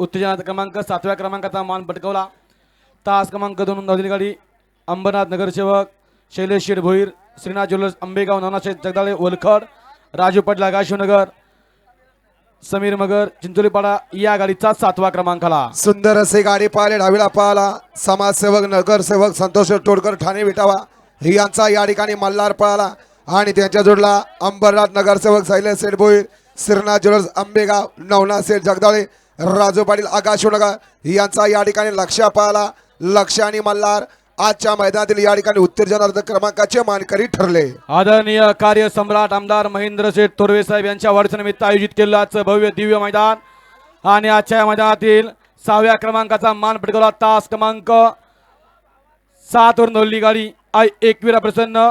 उत्तेजना क्रमांक 7व्या क्रमांकाचा मान पटकावला। तास क्रमांक 2 धावलेली गाडी अंबरनाथ नगरसेवक शैलेश शेठ भोईर, श्रीनाथ ज्वेलर्स आंबेगाव, नानाशेठ जगदाळे वलखड, राजू पाटील गाशिवनगर, समीर मगर चिंचोलीपाडा या गाडीचा 7वा क्रमांकाला। सुंदर असे गाडी पाहिले, डावीला पाहला समाजसेवक नगरसेवक संतोष तोडकर ठाणे विटावा यांचा या ठिकाणी मल्हार पळाला आणि त्यांच्या जोडला अंबरनाथ नगरसेवक शैलेश शेठ भोईर, श्रीनाथ ज्वेलर्स आंबेगाव, नवनाथ शेठ जगदाळे, राजू पाटील आकाशनगर यांचा या ठिकाणी लक्ष पाहला। लक्ष आणि मल्हार आजच्या मैदानातील या ठिकाणी उत्तेजनार्थ क्रमांकाचे मानकरी ठरले। आदरणीय कार्य सम्राट आमदार महेंद्र शेठ थोरवे साहेब यांच्या वाढदिवसानिमित्त आयोजित केलेलं आजचं भव्य दिव्य मैदान आणि आजच्या मैदानातील 6व्या क्रमांकाचा मान पटकावला। तास क्रमांक 7 वरून धावलेली गाडी आई एकवीरा प्रसन्न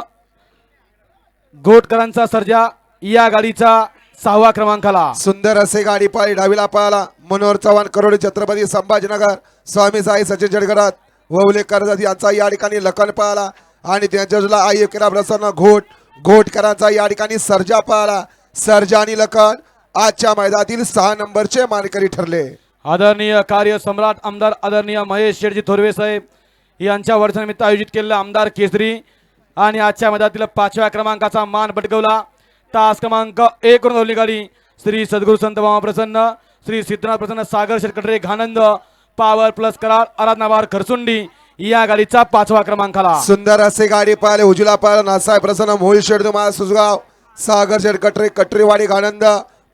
घोटकरांचा सर्जा या गाडीचा 6वा क्रमांकाला। सुंदर असे गाडी पाहिली, डावीला पाहला मनोहर चव्हाण करोडी छत्रपती संभाजीनगर, स्वामी साई सचिन जडगडात ववले कर्जत यांचा या ठिकाणी लखन पाहला आणि त्यांच्या जोडला आई एकवीरा प्रसन्न घोटकरांचा या ठिकाणी सर्जा पाहला। सर्जा आणि लखन आजच्या मैदानातील 6 नंबरचे मानकरी ठरले। आदरणीय कार्य सम्राट आमदार आदरणीय महेश शेठजी थोरवे साहेब यांच्या वर्षानिमित्त आयोजित केलेला आमदार केसरी आणि आजच्या मैदानातील 5व्या क्रमांकाचा मान पटकावला। तास क्रमांक 1 वरून धावलेली गाडी श्री सद्गुरू संत बाबा प्रसन्न, श्री सिद्धनाथ प्रसन्न, सागर शेटकटरे घानंद, पावर प्लस करार, आराधनाबार खरसुंडी या गाडीचा 5वा क्रमांकाला। सुंदर असे गाडी पाहिले, उजला पाहिला नासाहेब प्रसन्न, मोहिल शेडदुमा सुसगाव, सागर शेटकटरे कटरीवाडी घानंद,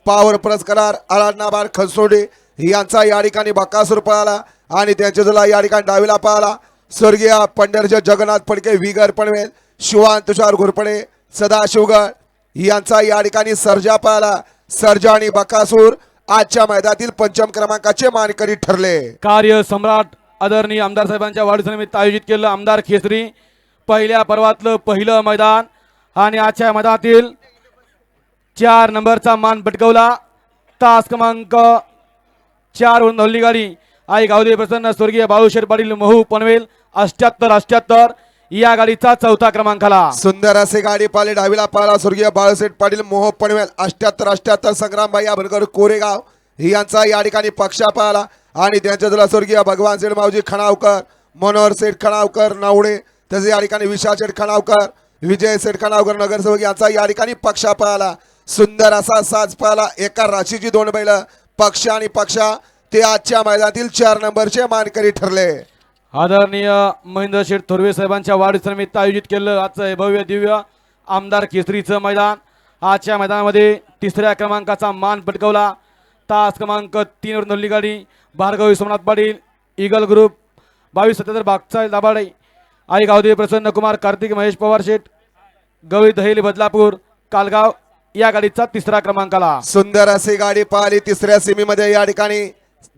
पावर प्लस करार, आराधनाबार खरसुंडी यांचा या ठिकाणी बकासूर पाहला आणि त्यांच्या जोडला या ठिकाणी डावीला पाहला स्वर्गीय पंढरचे जगन्नाथ फडके, विगर पनवेल, शिवान तुषार घोरपडे, सदाशिवगड यांचा या ठिकाणी सर्जा पाहला। सर्जा आणि बकासूर आजच्या मैदानातील 5म क्रमांकाचे मानकरी ठरले। कार्य सम्राट आदरणीय आमदार साहेबांच्या वाढदिवसानिमित्त आयोजित केलेलं आमदार केसरी पहिल्या पर्वातलं पहिलं मैदान आणि आजच्या मैदानातील 4 नंबरचा मान पटकावला। तास क्रमांक 4 वरून धावलेली गाडी आई गावदे प्रसन्न, स्वर्गीय बाळूशेठ पाटील महू पनवेल 78 या गाडीचा 4था क्रमांकाला। सुंदर असे गाडी पाहिले, डावीला पाहला स्वर्गीय बाळूशेठ पाटील मोह पनवेल 78 संग्रामबाई आभनकर कोरेगाव यांचा या ठिकाणी पक्षा पाहला आणि त्यांच्या जोडला स्वर्गीय भगवान शेठ मावजी खणावकर, मनोहर शेठ खणावकर नावडे, तसे या ठिकाणी विशाल शेठ खणावकर, विजय शेठ खणावकर नगरसेवक यांचा या ठिकाणी पक्षा पाहला। सुंदर असा साज पाहला, एका राशीची 2 बैल पक्ष आणि पक्षा ते आजच्या मैदानातील 4 नंबरचे मानकरी ठरले। आदरणीय महेंद्र शेठ थोरवे साहेबांच्या वाढदिवसानिमित्त आयोजित केलेलं आजचं भव्य दिव्य आमदार केसरीचं मैदान आजच्या मैदानामध्ये 3ऱ्या क्रमांकाचा मान पटकावला। तास क्रमांक 3 वरून धावलेली गाडी भार्गवी सोमनाथ पाटील, ईगल ग्रुप 2277 बागचा दाभाडे, आई गावदेवी प्रसन्न कुमार, कार्तिक महेश पवार शेठ, गवळी दहेली बदलापूर कालगाव या गाडीचा 3रा क्रमांकाला। सुंदर अशी गाडी पाहिली, 3ऱ्या सेमीमध्ये या ठिकाणी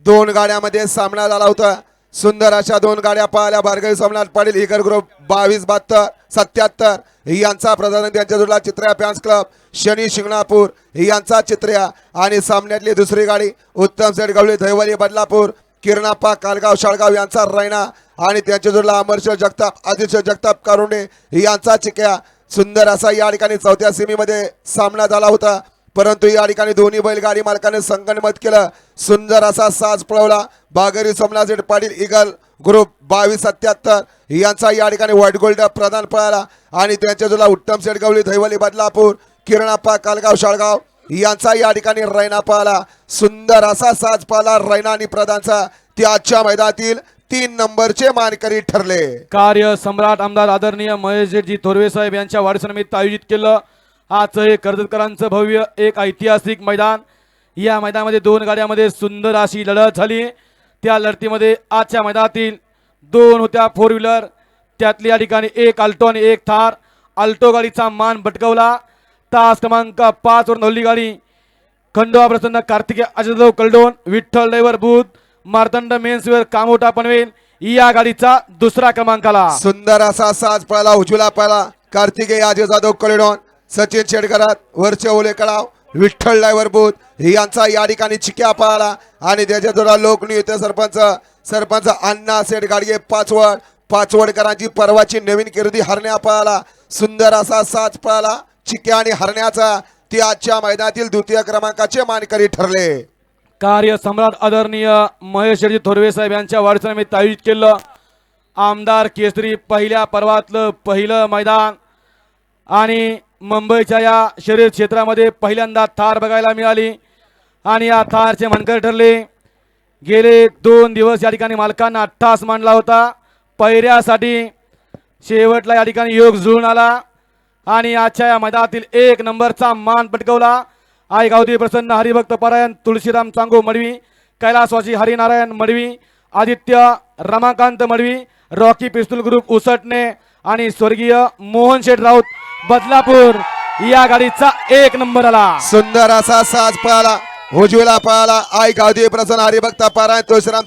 2 गाड्यामध्ये सामना झाला होता। सुंदर अशा 2 गाड्या पाहिल्या, भार्गवी सोमनाथ पाटील ईगल ग्रुप 2272-77 यांचा प्रधान, त्यांच्या जोडला चित्र्या फॅन्स क्लब शनी शिंगणापूर यांचा चित्र्या आणि सामन्यातली दुसरी गाडी उत्तम सेठ गवळी दहिवली बदलापूर, किरणाप्पा कालगाव शाळगाव यांचा रैना आणि त्यांच्या जोडला अमरशेठ जगताप आदित्य जगताप कारुंडे यांचा चिक्या। सुंदर असा या ठिकाणी 4थ्या सेमीमध्ये सामना झाला होता, परंतु या ठिकाणी दोन्ही बैलगाडी मालकाने संगनमत केलं। सुंदर असा साज पळवला, भागरी सोमनाथ पाटील ईगल ग्रुप 2277 यांचा या ठिकाणी व्हाईट गोल्ड प्रदान पळाला आणि त्यांच्या जोडला उत्तम सेठ गवळी दहिवली बदलापूर, किरणाप्पा कालगाव शाळगाव यांचा या ठिकाणी रैना पळाला। सुंदर असा साज पळाला रैना आणि प्रदानचा, ते आजच्या मैदानातील 3 नंबरचे मानकरी ठरले। कार्य सम्राट आमदार आदरणीय महेश शेठजी थोरवे साहेब यांच्या वाढदिवसानिमित्त आयोजित केलं आजचं हे कर्जतकरांचं भव्य एक ऐतिहासिक मैदान। या मैदानामध्ये 2 गाड्यामध्ये सुंदर अशी लढत झाली। त्या लढतीमध्ये आजच्या मैदानातील 2 होत्या 4 व्हीलर, त्यातली या ठिकाणी 1 अल्टो आणि 1 थार। अल्टो गाडीचा मान पटकावला। तास क्रमांक 5 वरून धावलेली गाडी खंडोबा प्रसन्न, कार्तिकेय अजयदेव कलडोन, विठ्ठल ड्रायव्हर बुध, मार्तंड मेन्सवेअर कामोठा पनवेल या गाडीचा 2रा क्रमांकाला। सुंदर असा साज पळाला, उजला पळाला कार्तिकेय अजयदेव कलडोन, सचिन शेडगरात वरचे ओले कळाव, विठ्ठल ड्रायव्हर बुध यांचा या ठिकाणी चिक्या पाहला आणि त्याच्या जोडा लोकनियुक्त सरपंच अण्णा शेठ गाडगे पाचवडकरांची परवाची नवीन कीर्ती हरण्या पाहला। सुंदर असा साज पाहला, चिक्या आणि हरण्याचा, ते आजच्या मैदानातील 2य क्रमांकाचे मानकरी ठरले। कार्य सम्राट आदरणीय महेश शेटजी थोरवे साहेब यांच्या वाढदिवसानिमित्त आयोजित केलं आमदार केसरी पहिल्या पर्वातलं पहिलं मैदान आणि मुंबईच्या या शर्यत क्षेत्रामध्ये पहिल्यांदा थार बघायला मिळाली आणि या थारचे मानकरी ठरले। गेले 2 दिवस या ठिकाणी मालकांना अट्टास मांडला होता पहिऱ्यासाठी, शेवटला या ठिकाणी योग जुळून आला आणि आजच्या या मैदानातील 1 नंबरचा मान पटकवला। आई गावठी प्रसन्न हरिभक्त परायण तुळशीराम चांगो मडवी, कैलासवासी हरिनारायण मडवी, आदित्य रमाकांत मडवी, रॉकी पिस्तूल ग्रुप उसटणे आणि स्वर्गीय मोहन शेठ राऊत बदलापूर या गाडीचा 1 नंबर आला। सुंदर असा साज पळाला, उजवीला पळाला आई गावठी प्रसन्न हरिभक्त पारायण तुळशीराम